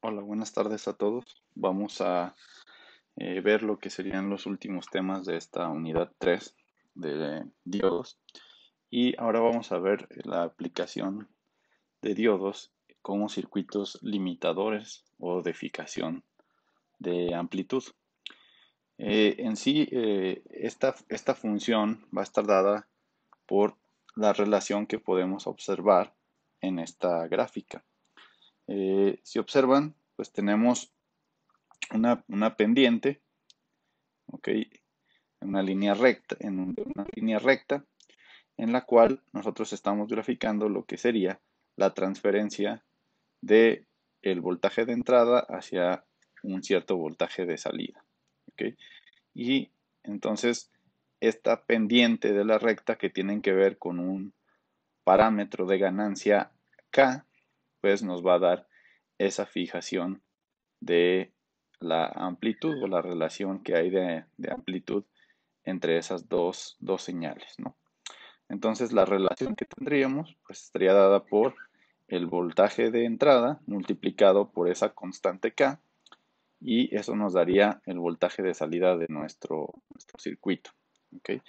Hola, buenas tardes a todos. Vamos a ver lo que serían los últimos temas de esta unidad 3 de diodos. Y ahora vamos a ver la aplicación de diodos como circuitos limitadores o de fijación de amplitud. En sí, esta función va a estar dada por la relación que podemos observar en esta gráfica. Si observan, pues tenemos una pendiente, ¿ok? Una línea recta en la cual nosotros estamos graficando lo que sería la transferencia de el voltaje de entrada hacia un cierto voltaje de salida, ¿ok? Y entonces esta pendiente de la recta que tienen que ver con un parámetro de ganancia K, pues nos va a dar esa fijación de la amplitud o la relación que hay de amplitud entre esas dos señales, ¿no? Entonces la relación que tendríamos pues estaría dada por el voltaje de entrada multiplicado por esa constante K, y eso nos daría el voltaje de salida de nuestro circuito, ¿ok?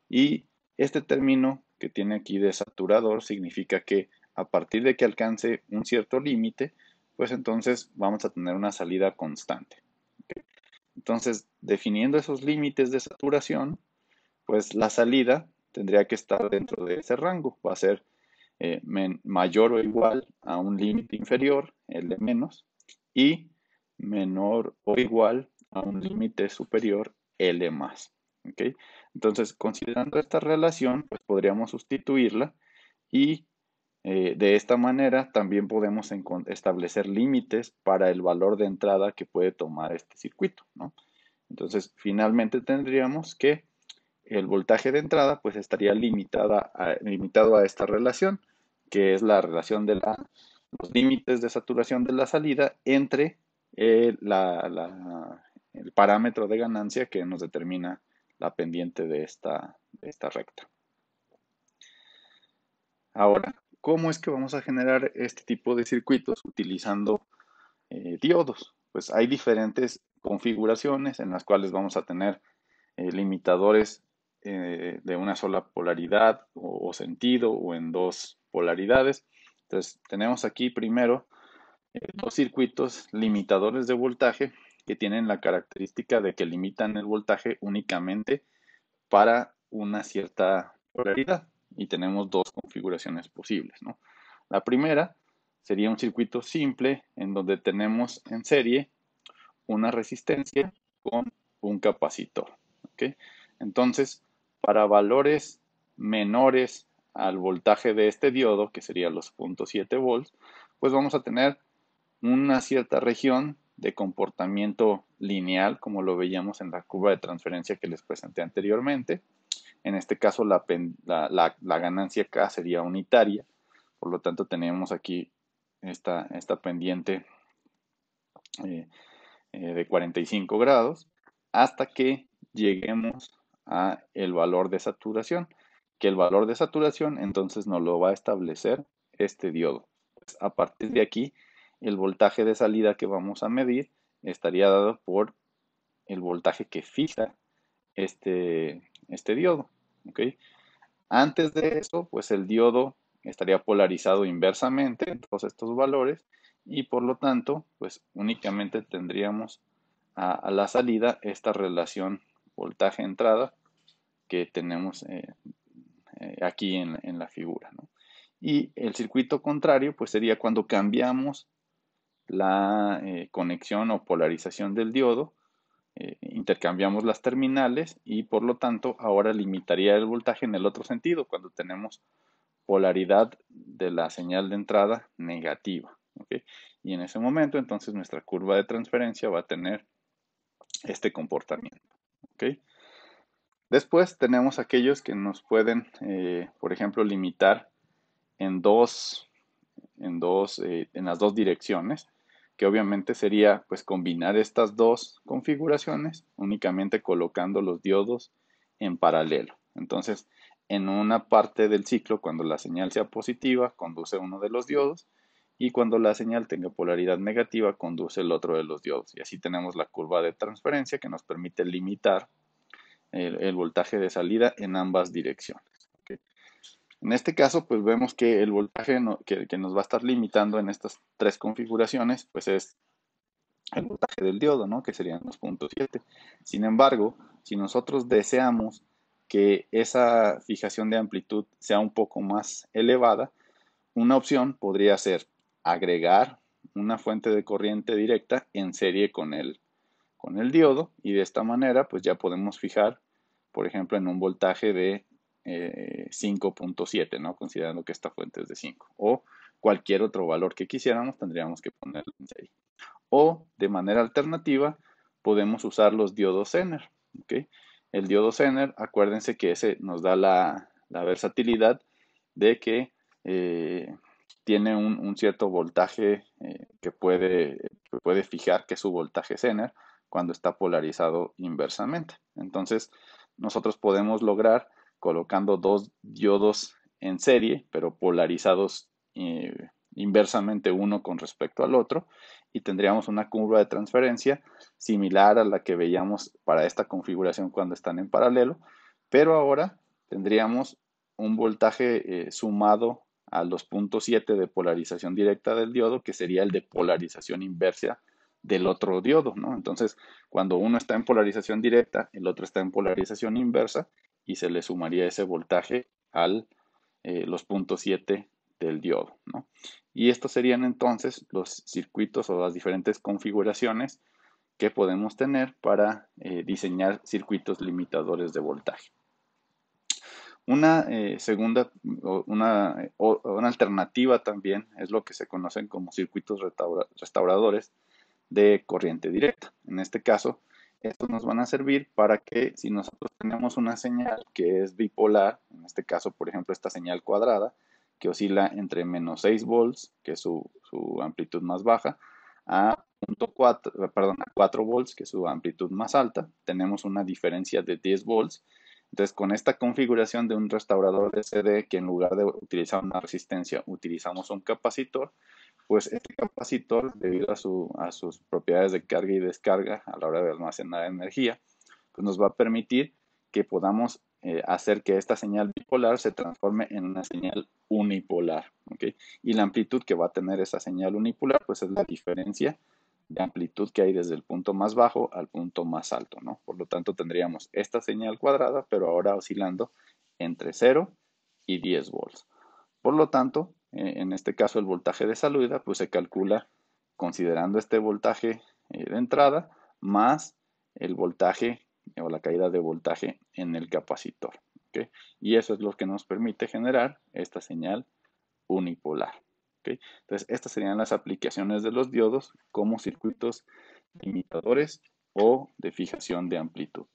Y este término que tiene aquí de saturador significa que a partir de que alcance un cierto límite, pues entonces vamos a tener una salida constante, ¿ok? Entonces, definiendo esos límites de saturación, pues la salida tendría que estar dentro de ese rango. Va a ser mayor o igual a un límite inferior, el de menos, y menor o igual a un límite superior, el de más. ¿Okay? Entonces, considerando esta relación, pues podríamos sustituirla y de esta manera también podemos establecer límites para el valor de entrada que puede tomar este circuito, ¿no? Entonces, finalmente tendríamos que el voltaje de entrada pues estaría limitado a esta relación, que es la relación de los límites de saturación de la salida entre el parámetro de ganancia que nos determina la pendiente de esta recta. Ahora, ¿cómo es que vamos a generar este tipo de circuitos utilizando diodos? Pues hay diferentes configuraciones en las cuales vamos a tener limitadores de una sola polaridad o sentido o en dos polaridades. Entonces, tenemos aquí primero dos circuitos limitadores de voltaje que tienen la característica de que limitan el voltaje únicamente para una cierta polaridad, y tenemos dos configuraciones posibles, ¿no? La primera sería un circuito simple en donde tenemos en serie una resistencia con un capacitor, ¿ok? Entonces, para valores menores al voltaje de este diodo, que sería los 0.7 volts, pues vamos a tener una cierta región de comportamiento lineal, como lo veíamos en la curva de transferencia que les presenté anteriormente. En este caso, la ganancia K sería unitaria, por lo tanto tenemos aquí esta pendiente eh, de 45 grados hasta que lleguemos a el valor de saturación, que el valor de saturación entonces nos lo va a establecer este diodo. Pues a partir de aquí, el voltaje de salida que vamos a medir estaría dado por el voltaje que fija este diodo, ¿ok? Antes de eso, pues el diodo estaría polarizado inversamente en todos estos valores, y por lo tanto, pues únicamente tendríamos a la salida esta relación voltaje-entrada que tenemos aquí en la figura, ¿no? Y el circuito contrario, pues sería cuando cambiamos la conexión o polarización del diodo, intercambiamos las terminales y por lo tanto ahora limitaría el voltaje en el otro sentido, cuando tenemos polaridad de la señal de entrada negativa, ¿ok? Y en ese momento entonces nuestra curva de transferencia va a tener este comportamiento, ¿ok? Después tenemos aquellos que nos pueden, por ejemplo, limitar en en las dos direcciones, que obviamente sería pues combinar estas dos configuraciones únicamente colocando los diodos en paralelo. Entonces, en una parte del ciclo, cuando la señal sea positiva, conduce uno de los diodos, y cuando la señal tenga polaridad negativa conduce el otro de los diodos. Y así tenemos la curva de transferencia que nos permite limitar el voltaje de salida en ambas direcciones. ¿Okay? En este caso, pues vemos que el voltaje que nos va a estar limitando en estas tres configuraciones, pues es el voltaje del diodo, ¿no? Que serían 2.7. Sin embargo, si nosotros deseamos que esa fijación de amplitud sea un poco más elevada, una opción podría ser agregar una fuente de corriente directa en serie con el diodo y de esta manera pues ya podemos fijar, por ejemplo, en un voltaje de 5.7, ¿no? Considerando que esta fuente es de 5. O cualquier otro valor que quisiéramos tendríamos que ponerlo en serie. O de manera alternativa podemos usar los diodos Zener. ¿Okay? El diodo Zener, acuérdense que ese nos da la versatilidad de que tiene un cierto voltaje que puede fijar que es su voltaje Zener cuando está polarizado inversamente. Entonces, nosotros podemos lograr colocando dos diodos en serie, pero polarizados inversamente uno con respecto al otro, y tendríamos una curva de transferencia similar a la que veíamos para esta configuración cuando están en paralelo, pero ahora tendríamos un voltaje sumado a los 0.7 de polarización directa del diodo, que sería el de polarización inversa del otro diodo, ¿no? Entonces, cuando uno está en polarización directa, el otro está en polarización inversa y se le sumaría ese voltaje a los 0.7 del diodo, ¿no? Y estos serían entonces los circuitos o las diferentes configuraciones que podemos tener para diseñar circuitos limitadores de voltaje. Una segunda, una alternativa también es lo que se conocen como circuitos restauradores de corriente directa. En este caso, estos nos van a servir para que si nosotros tenemos una señal que es bipolar, en este caso, por ejemplo, esta señal cuadrada, que oscila entre menos 6 volts, que es su amplitud más baja, a 4 volts, que es su amplitud más alta, tenemos una diferencia de 10 volts. Entonces, con esta configuración de un restaurador de CD, que en lugar de utilizar una resistencia, utilizamos un capacitor, pues este capacitor, debido a sus propiedades de carga y descarga a la hora de almacenar energía, pues nos va a permitir que podamos hacer que esta señal bipolar se transforme en una señal unipolar. ¿Okay? Y la amplitud que va a tener esa señal unipolar, pues es la diferencia de amplitud que hay desde el punto más bajo al punto más alto, ¿no? Por lo tanto, tendríamos esta señal cuadrada, pero ahora oscilando entre 0 y 10 volts. Por lo tanto, en este caso el voltaje de salida, pues se calcula considerando este voltaje de entrada más el voltaje o la caída de voltaje en el capacitor. ¿Okay? Y eso es lo que nos permite generar esta señal unipolar. ¿Okay? Entonces, estas serían las aplicaciones de los diodos como circuitos limitadores o de fijación de amplitud.